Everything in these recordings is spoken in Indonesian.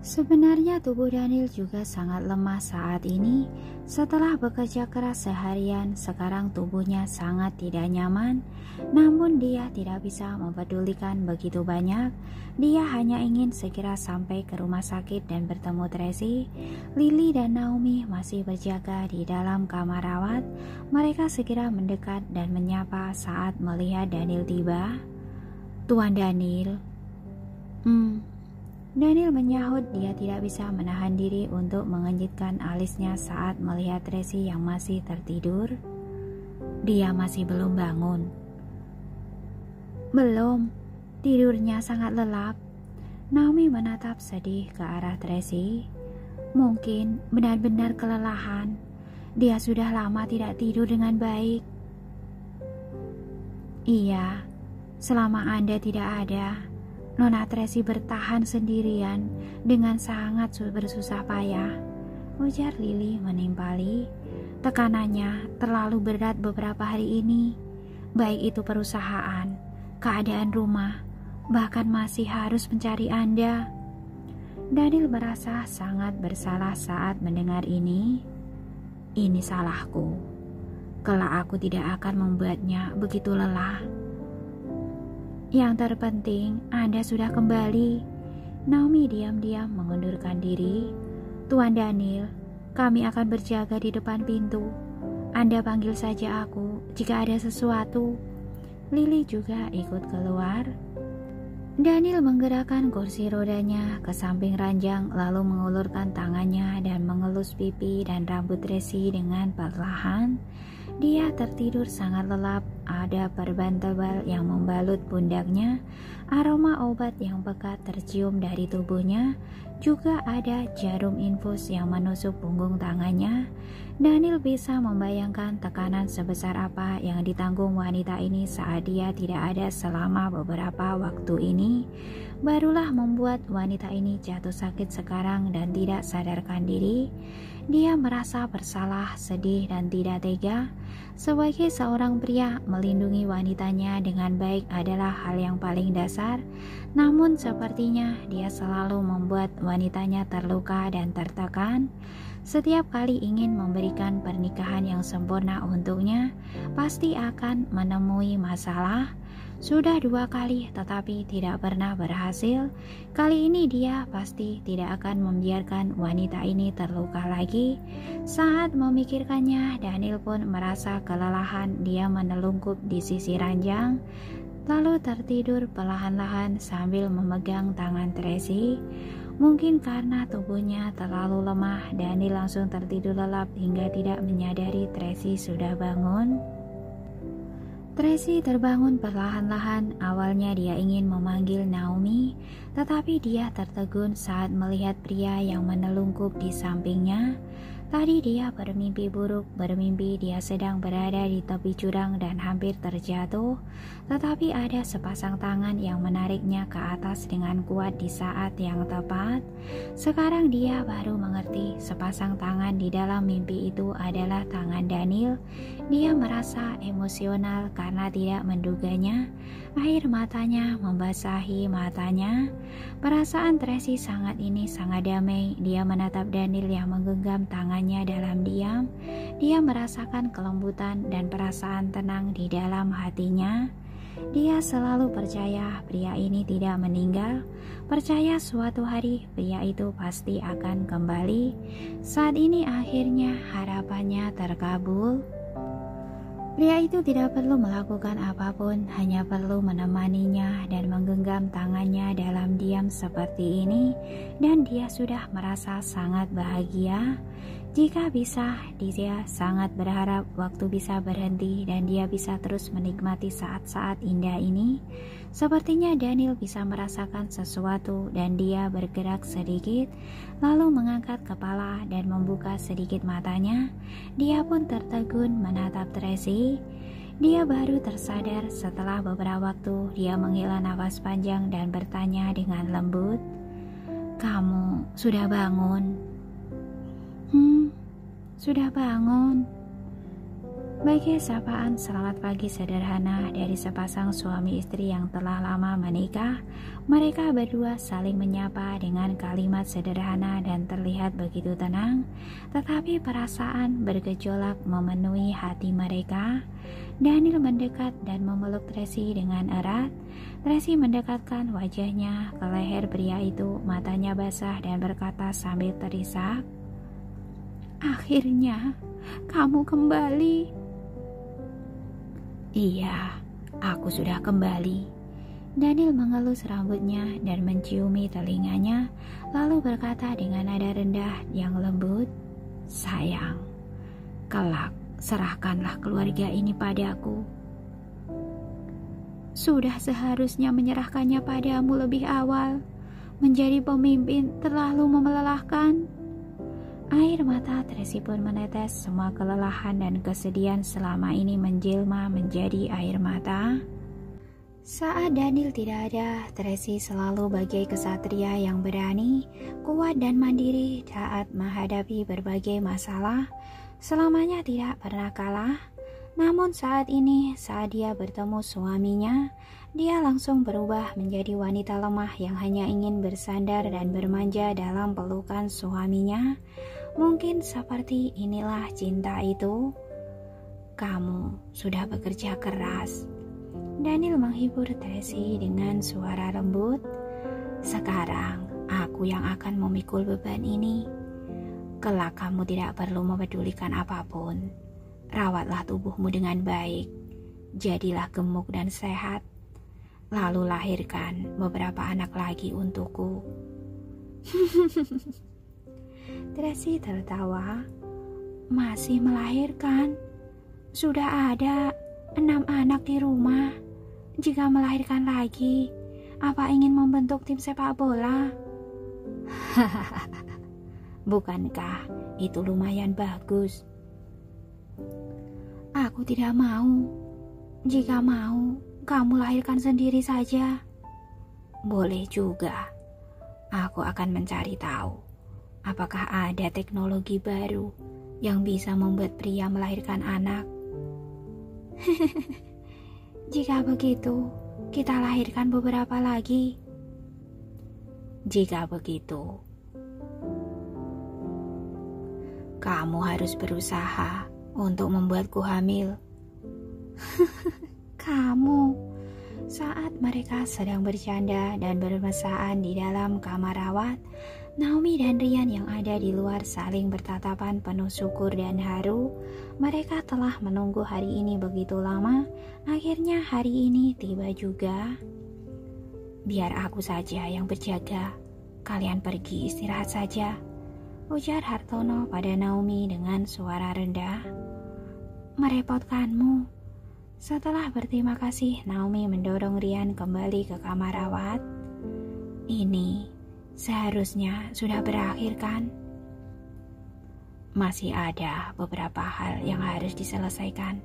Sebenarnya tubuh Daniel juga sangat lemah saat ini. Setelah bekerja keras seharian, sekarang tubuhnya sangat tidak nyaman. Namun dia tidak bisa mempedulikan begitu banyak. Dia hanya ingin segera sampai ke rumah sakit dan bertemu Tracy. Lily dan Naomi masih berjaga di dalam kamar rawat. Mereka segera mendekat dan menyapa saat melihat Daniel tiba. "Tuan Daniel." Daniel menyahut. Dia tidak bisa menahan diri untuk mengenyitkan alisnya saat melihat Tracy yang masih tertidur. "Dia masih belum bangun?" "Belum, tidurnya sangat lelap." Naomi menatap sedih ke arah Tracy. "Mungkin benar-benar kelelahan. Dia sudah lama tidak tidur dengan baik." "Iya, selama Anda tidak ada, Nona Tracy bertahan sendirian dengan sangat bersusah payah," ujar Lily menimpali. "Tekanannya terlalu berat beberapa hari ini. Baik itu perusahaan, keadaan rumah, bahkan masih harus mencari Anda." Daniel merasa sangat bersalah saat mendengar ini. "Ini salahku. Kelak aku tidak akan membuatnya begitu lelah." "Yang terpenting Anda sudah kembali." Naomi diam-diam mengundurkan diri. "Tuan Daniel, kami akan berjaga di depan pintu. Anda panggil saja aku jika ada sesuatu." Lily juga ikut keluar. Daniel menggerakkan kursi rodanya ke samping ranjang, lalu mengulurkan tangannya dan mengelus pipi dan rambut Tracy dengan perlahan. Dia tertidur sangat lelap. Ada perban tebal yang membalut pundaknya. Aroma obat yang pekat tercium dari tubuhnya. Juga ada jarum infus yang menusuk punggung tangannya. Daniel bisa membayangkan tekanan sebesar apa yang ditanggung wanita ini saat dia tidak ada selama beberapa waktu ini. Barulah membuat wanita ini jatuh sakit sekarang dan tidak sadarkan diri. Dia merasa bersalah, sedih, dan tidak tega. Sebagai seorang pria, melindungi wanitanya dengan baik adalah hal yang paling dasar. Namun sepertinya dia selalu membuat wanitanya terluka dan tertekan. Setiap kali ingin memberikan pernikahan yang sempurna untuknya, pasti akan menemui masalah. Sudah 2 kali tetapi tidak pernah berhasil. Kali ini dia pasti tidak akan membiarkan wanita ini terluka lagi. Saat memikirkannya, Daniel pun merasa kelelahan. Dia menelungkup di sisi ranjang, lalu tertidur perlahan-lahan sambil memegang tangan Tracy. Mungkin karena tubuhnya terlalu lemah, Daniel langsung tertidur lelap hingga tidak menyadari Tracy sudah bangun. Tracy terbangun perlahan-lahan. Awalnya dia ingin memanggil Naomi, tetapi dia tertegun saat melihat pria yang menelungkup di sampingnya. Tadi dia bermimpi buruk, bermimpi dia sedang berada di tepi jurang dan hampir terjatuh. Tetapi ada sepasang tangan yang menariknya ke atas dengan kuat di saat yang tepat. Sekarang dia baru mengerti sepasang tangan di dalam mimpi itu adalah tangan Daniel. Dia merasa emosional karena tidak menduganya. Air matanya membasahi matanya. Perasaan Tracy sangat damai. Dia menatap Daniel yang menggenggam tangannya dalam diam. Dia merasakan kelembutan dan perasaan tenang di dalam hatinya. Dia selalu percaya pria ini tidak meninggal. Percaya suatu hari pria itu pasti akan kembali. Saat ini akhirnya harapannya terkabul. Pria itu tidak perlu melakukan apapun, hanya perlu menemaninya dan menggenggam tangannya dalam diam seperti ini, dan dia sudah merasa sangat bahagia. Jika bisa, dia sangat berharap waktu bisa berhenti dan dia bisa terus menikmati saat-saat indah ini. Sepertinya Daniel bisa merasakan sesuatu dan dia bergerak sedikit, lalu mengangkat kepala dan membuka sedikit matanya. Dia pun tertegun menatap Tracy. Dia baru tersadar setelah beberapa waktu. Dia menghela nafas panjang dan bertanya dengan lembut, "Kamu sudah bangun?" Sudah bangun." Bagi sapaan selamat pagi sederhana dari sepasang suami istri yang telah lama menikah, mereka berdua saling menyapa dengan kalimat sederhana dan terlihat begitu tenang, tetapi perasaan bergejolak memenuhi hati mereka. Daniel mendekat dan memeluk Tracy dengan erat. Tracy mendekatkan wajahnya ke leher pria itu, matanya basah dan berkata sambil terisak, "Akhirnya kamu kembali." "Iya, aku sudah kembali." Daniel mengelus rambutnya dan menciumi telinganya, lalu berkata dengan nada rendah yang lembut, "Sayang, kelak serahkanlah keluarga ini padaku." "Sudah seharusnya menyerahkannya padamu lebih awal. Menjadi pemimpin terlalu melelahkan." Air mata Tracy pun menetes, semua kelelahan dan kesedihan selama ini menjelma menjadi air mata. Saat Daniel tidak ada, Tracy selalu bagai kesatria yang berani, kuat dan mandiri saat menghadapi berbagai masalah. Selamanya tidak pernah kalah. Namun saat ini, saat dia bertemu suaminya, dia langsung berubah menjadi wanita lemah yang hanya ingin bersandar dan bermanja dalam pelukan suaminya. Mungkin seperti inilah cinta itu. "Kamu sudah bekerja keras." Daniel menghibur Tracy dengan suara lembut. "Sekarang aku yang akan memikul beban ini. Kelak kamu tidak perlu mempedulikan apapun. Rawatlah tubuhmu dengan baik. Jadilah gemuk dan sehat. Lalu lahirkan beberapa anak lagi untukku." Tracy tertawa. "Masih melahirkan? Sudah ada 6 anak di rumah. Jika melahirkan lagi, apa ingin membentuk tim sepak bola?" "Bukankah itu lumayan bagus?" "Aku tidak mau. Jika mau, kamu lahirkan sendiri saja." "Boleh juga. Aku akan mencari tahu apakah ada teknologi baru yang bisa membuat pria melahirkan anak." "Jika begitu, kita lahirkan beberapa lagi." "Jika begitu, kamu harus berusaha untuk membuatku hamil." "Kamu." Saat mereka sedang bercanda dan bermesraan di dalam kamar rawat, Naomi dan Ryan yang ada di luar saling bertatapan penuh syukur dan haru. Mereka telah menunggu hari ini begitu lama. Akhirnya hari ini tiba juga. "Biar aku saja yang berjaga. Kalian pergi istirahat saja," ujar Hartono pada Naomi dengan suara rendah. "Merepotkanmu." Setelah berterima kasih, Naomi mendorong Ryan kembali ke kamar rawat. "Ini seharusnya sudah berakhir, kan? Masih ada beberapa hal yang harus diselesaikan,"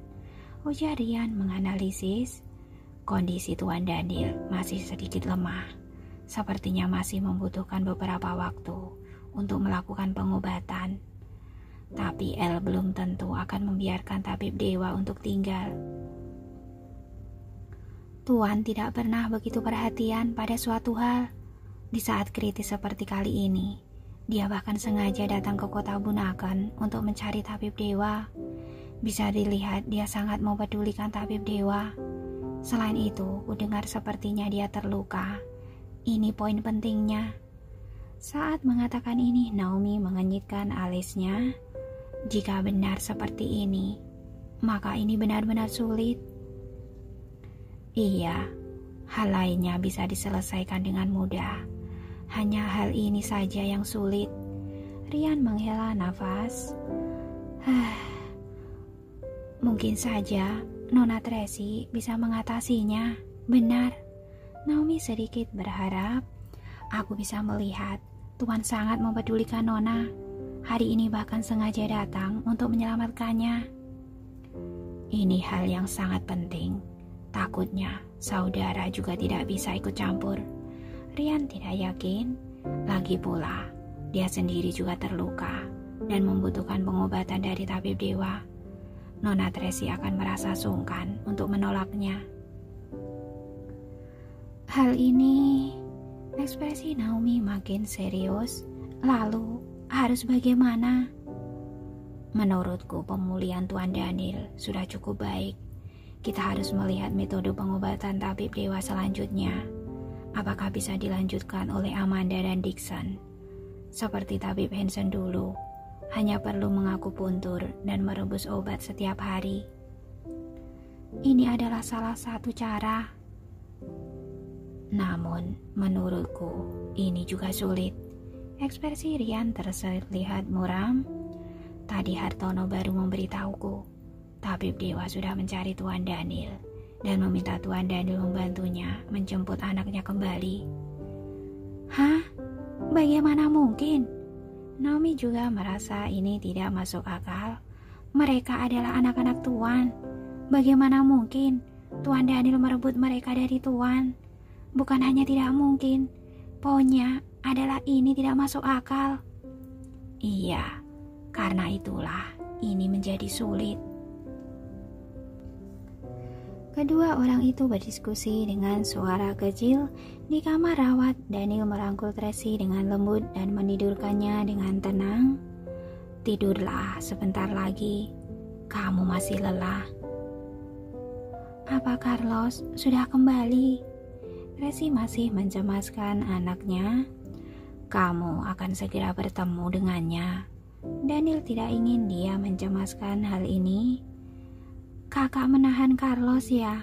ujar Ryan menganalisis. "Kondisi Tuan Daniel masih sedikit lemah. Sepertinya masih membutuhkan beberapa waktu untuk melakukan pengobatan. Tapi El belum tentu akan membiarkan tabib dewa untuk tinggal." "Tuan tidak pernah begitu perhatian pada suatu hal. Di saat kritis seperti kali ini, dia bahkan sengaja datang ke kota Bunaken untuk mencari tabib dewa. Bisa dilihat dia sangat mempedulikan tabib dewa. Selain itu, kudengar sepertinya dia terluka. Ini poin pentingnya." Saat mengatakan ini, Naomi mengenyitkan alisnya. "Jika benar seperti ini, maka ini benar-benar sulit." "Iya, hal lainnya bisa diselesaikan dengan mudah. Hanya hal ini saja yang sulit." Ryan menghela nafas. "Mungkin saja Nona Tracy bisa mengatasinya." "Benar." Naomi sedikit berharap. "Aku bisa melihat Tuan sangat mempedulikan Nona. Hari ini bahkan sengaja datang untuk menyelamatkannya." "Ini hal yang sangat penting. Takutnya saudara juga tidak bisa ikut campur." Ryan tidak yakin. "Lagi pula, dia sendiri juga terluka dan membutuhkan pengobatan dari tabib dewa. Nona Tracy akan merasa sungkan untuk menolaknya. Hal ini, ekspresi Naomi makin serius. Lalu, harus bagaimana? Menurutku pemulihan Tuan Daniel sudah cukup baik. Kita harus melihat metode pengobatan tabib dewa selanjutnya. Apakah bisa dilanjutkan oleh Amanda dan Dixon? Seperti tabib Hansen dulu, hanya perlu mengakupuntur dan merebus obat setiap hari. Ini adalah salah satu cara. Namun, menurutku, ini juga sulit. Ekspresi Rian terlihat muram. Tadi Hartono baru memberitahuku, tabib dewa sudah mencari Tuan Daniel dan meminta Tuan Daniel membantunya menjemput anaknya kembali. Hah? Bagaimana mungkin? Naomi juga merasa ini tidak masuk akal. Mereka adalah anak-anak Tuan. Bagaimana mungkin Tuan Daniel merebut mereka dari Tuan? Bukan hanya tidak mungkin, pokoknya adalah ini tidak masuk akal. Iya, karena itulah ini menjadi sulit. Kedua orang itu berdiskusi dengan suara kecil di kamar rawat. Daniel merangkul Tracy dengan lembut dan menidurkannya dengan tenang. Tidurlah sebentar lagi, kamu masih lelah. Apa Carlos sudah kembali? Tracy masih mencemaskan anaknya. Kamu akan segera bertemu dengannya. Daniel tidak ingin dia mencemaskan hal ini. Kakak menahan Carlos ya?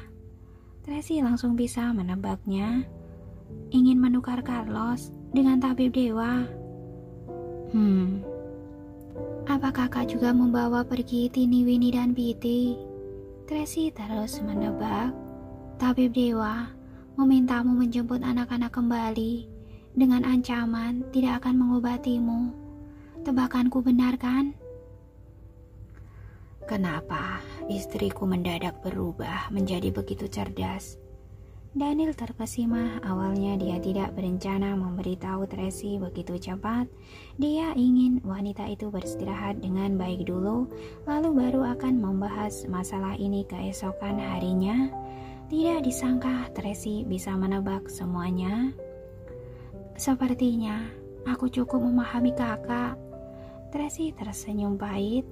Tracy langsung bisa menebaknya. Ingin menukar Carlos dengan tabib dewa. Apa kakak juga membawa pergi Tini, Winnie, dan Piti? Tracy terus menebak. Tabib dewa memintamu menjemput anak-anak kembali dengan ancaman tidak akan mengobatimu. Tebakanku benar kan? Kenapa istriku mendadak berubah menjadi begitu cerdas? Daniel terkesima. Awalnya dia tidak berencana memberitahu Tracy begitu cepat. Dia ingin wanita itu beristirahat dengan baik dulu, lalu baru akan membahas masalah ini keesokan harinya. Tidak disangka Tracy bisa menebak semuanya. Sepertinya aku cukup memahami kakak. Tracy tersenyum pahit.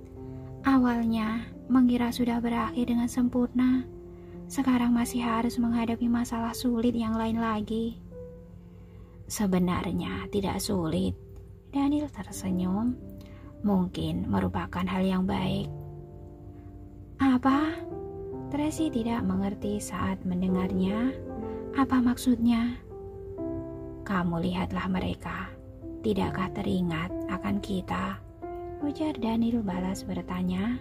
Awalnya mengira sudah berakhir dengan sempurna. Sekarang masih harus menghadapi masalah sulit yang lain lagi. Sebenarnya tidak sulit. Daniel tersenyum. Mungkin merupakan hal yang baik. Apa? Tracy tidak mengerti saat mendengarnya. Apa maksudnya? Kamu lihatlah mereka. Tidakkah teringat akan kita? Ujar Daniel balas bertanya.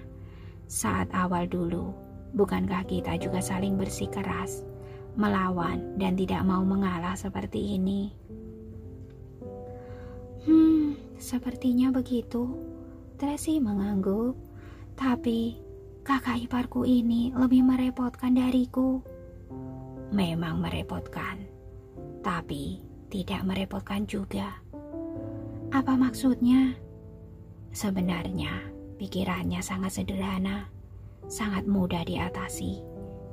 Saat awal dulu, bukankah kita juga saling bersikeras, melawan dan tidak mau mengalah seperti ini? Sepertinya begitu. Tracy mengangguk. Tapi kakak iparku ini lebih merepotkan dariku. Memang merepotkan, tapi tidak merepotkan juga. Apa maksudnya? Sebenarnya pikirannya sangat sederhana, sangat mudah diatasi.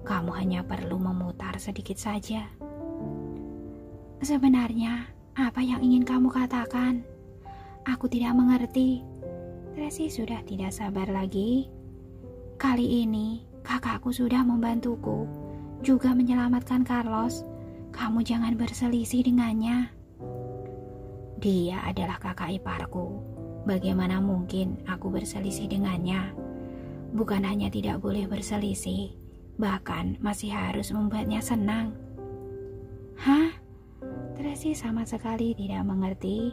Kamu hanya perlu memutar sedikit saja. Sebenarnya apa yang ingin kamu katakan? Aku tidak mengerti. Tracy sudah tidak sabar lagi. Kali ini kakakku sudah membantuku, juga menyelamatkan Carlos. Kamu jangan berselisih dengannya. Dia adalah kakak iparku. Bagaimana mungkin aku berselisih dengannya? Bukan hanya tidak boleh berselisih, bahkan masih harus membuatnya senang. Hah? Tracy sama sekali tidak mengerti.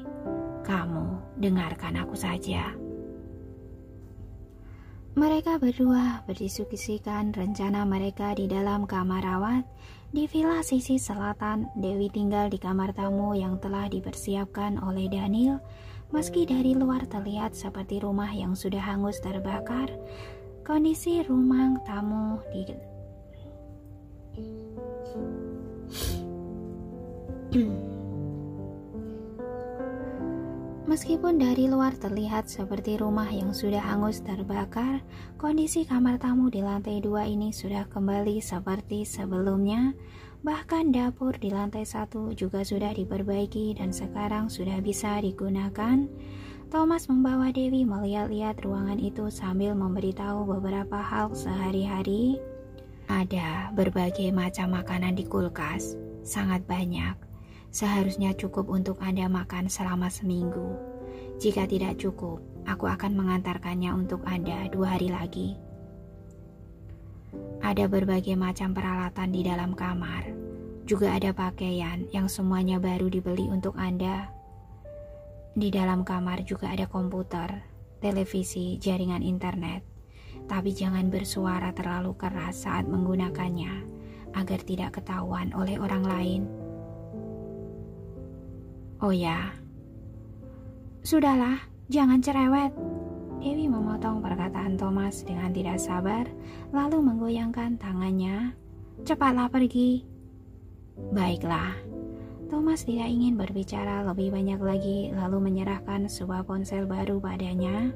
Kamu dengarkan aku saja. Mereka berdua berdiskusikan rencana mereka di dalam kamar rawat. Di villa sisi selatan, Dewi tinggal di kamar tamu yang telah dipersiapkan oleh Daniel. Meski dari luar terlihat seperti rumah yang sudah hangus terbakar, kondisi rumah tamu di Meskipun dari luar terlihat seperti rumah yang sudah hangus terbakar, kondisi kamar tamu di lantai 2 ini sudah kembali seperti sebelumnya. Bahkan dapur di lantai 1 juga sudah diperbaiki dan sekarang sudah bisa digunakan. Thomas membawa Dewi melihat-lihat ruangan itu sambil memberitahu beberapa hal sehari-hari. Ada berbagai macam makanan di kulkas, sangat banyak. Seharusnya cukup untuk Anda makan selama seminggu. Jika tidak cukup, aku akan mengantarkannya untuk Anda 2 hari lagi. Ada berbagai macam peralatan di dalam kamar. Juga ada pakaian yang semuanya baru dibeli untuk Anda. Di dalam kamar juga ada komputer, televisi, jaringan internet. Tapi jangan bersuara terlalu keras saat menggunakannya, agar tidak ketahuan oleh orang lain. Oh ya, sudahlah, jangan cerewet. Dewi memotong perkataan Thomas dengan tidak sabar, lalu menggoyangkan tangannya. Cepatlah pergi. Baiklah. Thomas tidak ingin berbicara lebih banyak lagi, lalu menyerahkan sebuah ponsel baru padanya.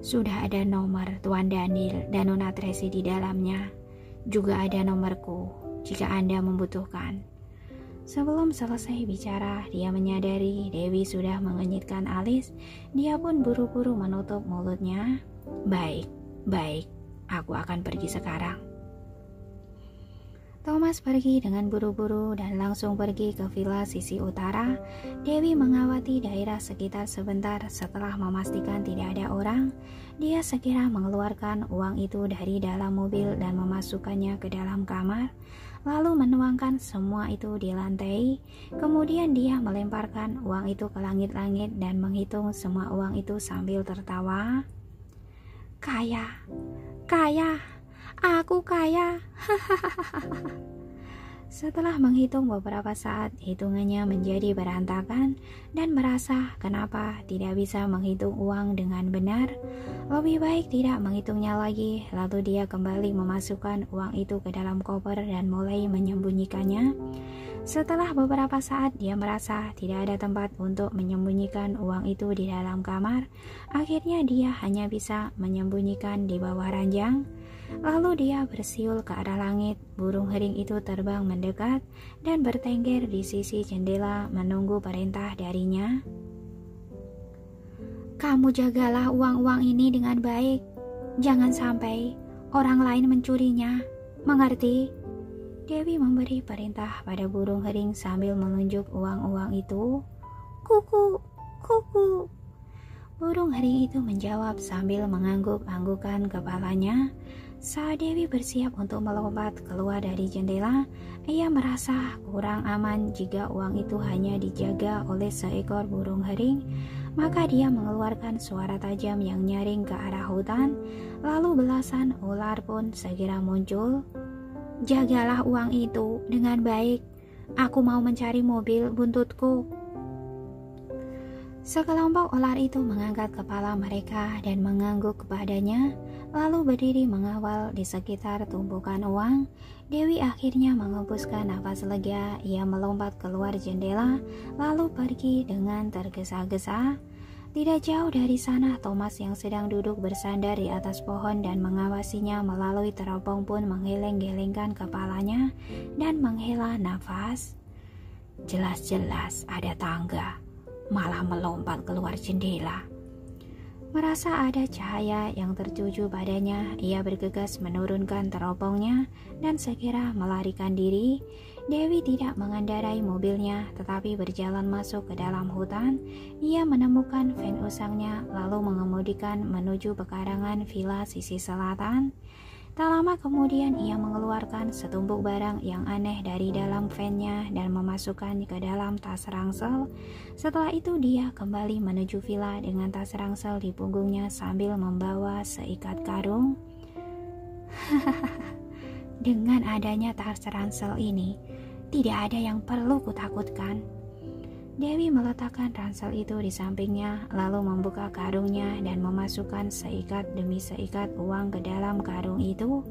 Sudah ada nomor Tuan Daniel dan Nona Tracy di dalamnya. Juga ada nomorku jika Anda membutuhkan. Sebelum selesai bicara, dia menyadari Dewi sudah mengenyitkan alis. Dia pun buru-buru menutup mulutnya. Baik, aku akan pergi sekarang. Thomas pergi dengan buru-buru dan langsung pergi ke villa sisi utara. Dewi mengawati daerah sekitar sebentar. Setelah memastikan tidak ada orang, dia segera mengeluarkan uang itu dari dalam mobil dan memasukkannya ke dalam kamar, lalu menuangkan semua itu di lantai. Kemudian dia melemparkan uang itu ke langit-langit dan menghitung semua uang itu sambil tertawa. Kaya, aku kaya. Setelah menghitung beberapa saat, hitungannya menjadi berantakan dan merasa kenapa tidak bisa menghitung uang dengan benar. Lebih baik tidak menghitungnya lagi. Lalu dia kembali memasukkan uang itu ke dalam koper dan mulai menyembunyikannya. Setelah beberapa saat, dia merasa tidak ada tempat untuk menyembunyikan uang itu di dalam kamar. Akhirnya dia hanya bisa menyembunyikan di bawah ranjang. Lalu dia bersiul ke arah langit. Burung hering itu terbang mendekat dan bertengger di sisi jendela menunggu perintah darinya. Kamu jagalah uang-uang ini dengan baik. Jangan sampai orang lain mencurinya. Mengerti? Dewi memberi perintah pada burung hering sambil menunjuk uang-uang itu. Kuku, kuku. Burung hering itu menjawab sambil mengangguk-anggukan kepalanya. Saat Dewi bersiap untuk melompat keluar dari jendela, ia merasa kurang aman jika uang itu hanya dijaga oleh seekor burung hering. Maka dia mengeluarkan suara tajam yang nyaring ke arah hutan. Lalu belasan ular pun segera muncul. Jagalah uang itu dengan baik. Aku mau mencari mobil buntutku. Sekelompok ular itu mengangkat kepala mereka dan mengangguk kepadanya, lalu berdiri mengawal di sekitar tumpukan uang. Dewi akhirnya mengembuskan nafas lega. Ia melompat keluar jendela, lalu pergi dengan tergesa-gesa. Tidak jauh dari sana, Thomas yang sedang duduk bersandar di atas pohon dan mengawasinya melalui teropong pun menggeleng-gelengkan kepalanya dan menghela nafas. Jelas-jelas ada tangga, malah melompat keluar jendela. Merasa ada cahaya yang tertuju padanya, ia bergegas menurunkan teropongnya dan segera melarikan diri. Dewi tidak mengendarai mobilnya, tetapi berjalan masuk ke dalam hutan. Ia menemukan van usangnya, lalu mengemudikan menuju pekarangan villa sisi selatan. Tak lama kemudian ia mengeluarkan setumpuk barang yang aneh dari dalam van-nya dan memasukkan ke dalam tas ransel. Setelah itu dia kembali menuju villa dengan tas ransel di punggungnya sambil membawa seikat karung. Dengan adanya tas ransel ini, tidak ada yang perlu kutakutkan. Dewi meletakkan ransel itu di sampingnya, lalu membuka karungnya dan memasukkan seikat demi seikat uang ke dalam karung itu.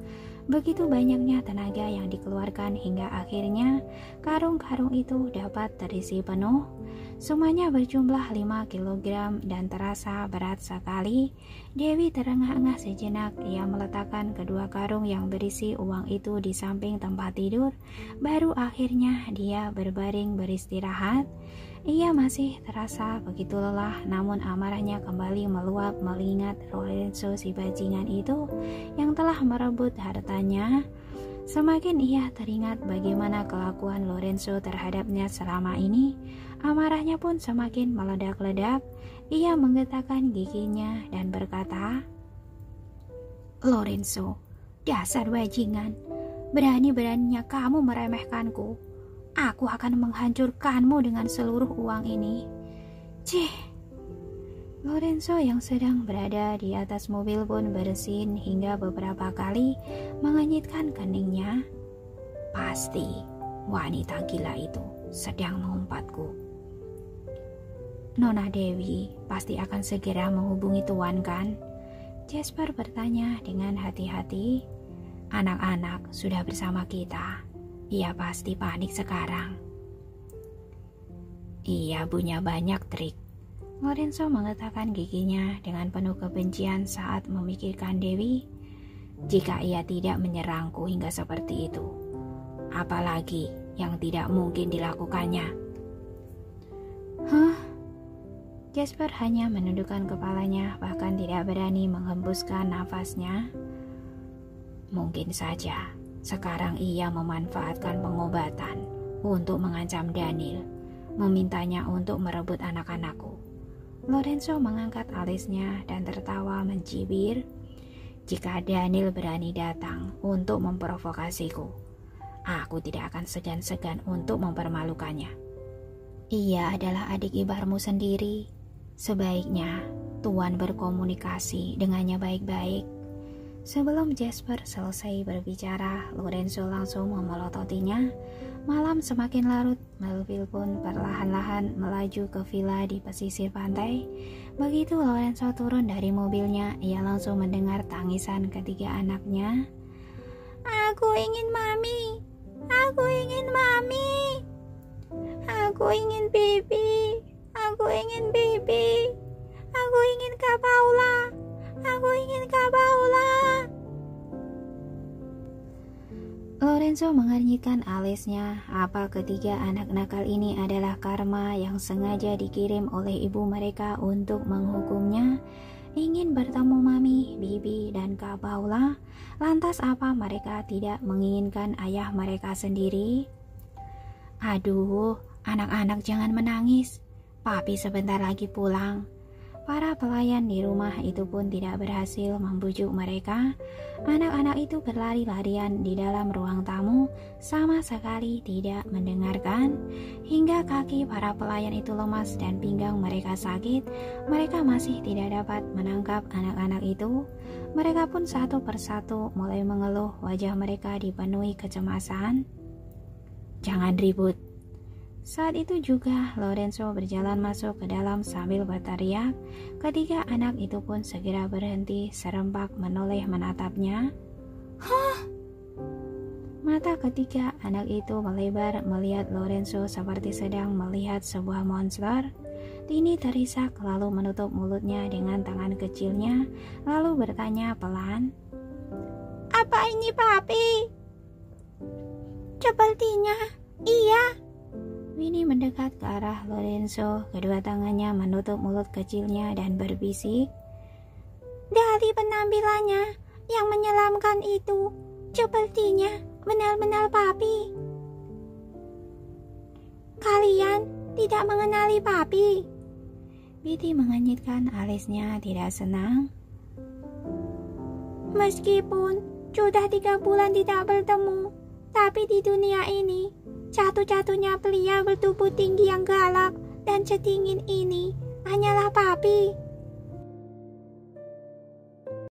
Begitu banyaknya tenaga yang dikeluarkan hingga akhirnya karung-karung itu dapat terisi penuh. Semuanya berjumlah 5 kg dan terasa berat sekali. Dewi terengah-engah sejenak. Ia meletakkan kedua karung yang berisi uang itu di samping tempat tidur. Baru akhirnya dia berbaring beristirahat. Ia masih terasa begitu lelah, namun amarahnya kembali meluap mengingat Lorenzo si bajingan itu yang telah merebut hartanya. Semakin ia teringat bagaimana kelakuan Lorenzo terhadapnya selama ini, amarahnya pun semakin meledak-ledak. Ia menggetakkan giginya dan berkata, "Lorenzo, dasar bajingan, berani-beraninya kamu meremehkanku. Aku akan menghancurkanmu dengan seluruh uang ini." Cih. Lorenzo yang sedang berada di atas mobil pun bersin hingga beberapa kali mengenyitkan keningnya. Pasti wanita gila itu sedang mengumpatku. Nona Dewi pasti akan segera menghubungi Tuan kan? Jasper bertanya dengan hati-hati. Anak-anak sudah bersama kita. Ia pasti panik sekarang. Ia punya banyak trik. Lorenzo menggetakkan giginya dengan penuh kebencian saat memikirkan Dewi. Jika ia tidak menyerangku hingga seperti itu, apalagi yang tidak mungkin dilakukannya. Hah? Jasper hanya menundukkan kepalanya, bahkan tidak berani menghembuskan nafasnya. Mungkin saja sekarang ia memanfaatkan pengobatan untuk mengancam Daniel, memintanya untuk merebut anak-anakku. Lorenzo mengangkat alisnya dan tertawa mencibir. Jika Daniel berani datang untuk memprovokasiku, aku tidak akan segan-segan untuk mempermalukannya. Ia adalah adik iparmu sendiri. Sebaiknya Tuan berkomunikasi dengannya baik-baik. Sebelum Jasper selesai berbicara, Lorenzo langsung memelototinya. Malam semakin larut, mobil pun perlahan-lahan melaju ke villa di pesisir pantai. Begitu Lorenzo turun dari mobilnya, ia langsung mendengar tangisan ketiga anaknya. Aku ingin mami, aku ingin mami, aku ingin bibi, aku ingin bibi, aku ingin Kak Paula, aku ingin Kak Paula. Lorenzo mengernyitkan alisnya. Apa ketiga anak nakal ini adalah karma yang sengaja dikirim oleh ibu mereka untuk menghukumnya? Ingin bertemu Mami, Bibi, dan Kak Paula. Lantas apa mereka tidak menginginkan ayah mereka sendiri? Aduh, anak-anak jangan menangis. Papi sebentar lagi pulang. Para pelayan di rumah itu pun tidak berhasil membujuk mereka. Anak-anak itu berlari-larian di dalam ruang tamu, sama sekali tidak mendengarkan. Hingga kaki para pelayan itu lemas dan pinggang mereka sakit, mereka masih tidak dapat menangkap anak-anak itu. Mereka pun satu persatu mulai mengeluh, wajah mereka dipenuhi kecemasan. Jangan ribut. Saat itu juga Lorenzo berjalan masuk ke dalam sambil berteriak. Ketiga anak itu pun segera berhenti, serempak menoleh menatapnya. Hah? Mata ketiga anak itu melebar melihat Lorenzo seperti sedang melihat sebuah monster. Tini terisak lalu menutup mulutnya dengan tangan kecilnya, lalu bertanya pelan, "Apa ini papi?" "Sepertinya iya." Winnie mendekat ke arah Lorenzo, kedua tangannya menutup mulut kecilnya dan berbisik, "Dari penampilannya yang menyelamkan itu, sepertinya benar-benar papi." "Kalian tidak mengenali papi?" Betty mengenyitkan alisnya tidak senang. "Meskipun sudah 3 bulan tidak bertemu, tapi di dunia ini satu-satunya pria bertubuh tinggi yang galak dan sedingin ini hanyalah papi."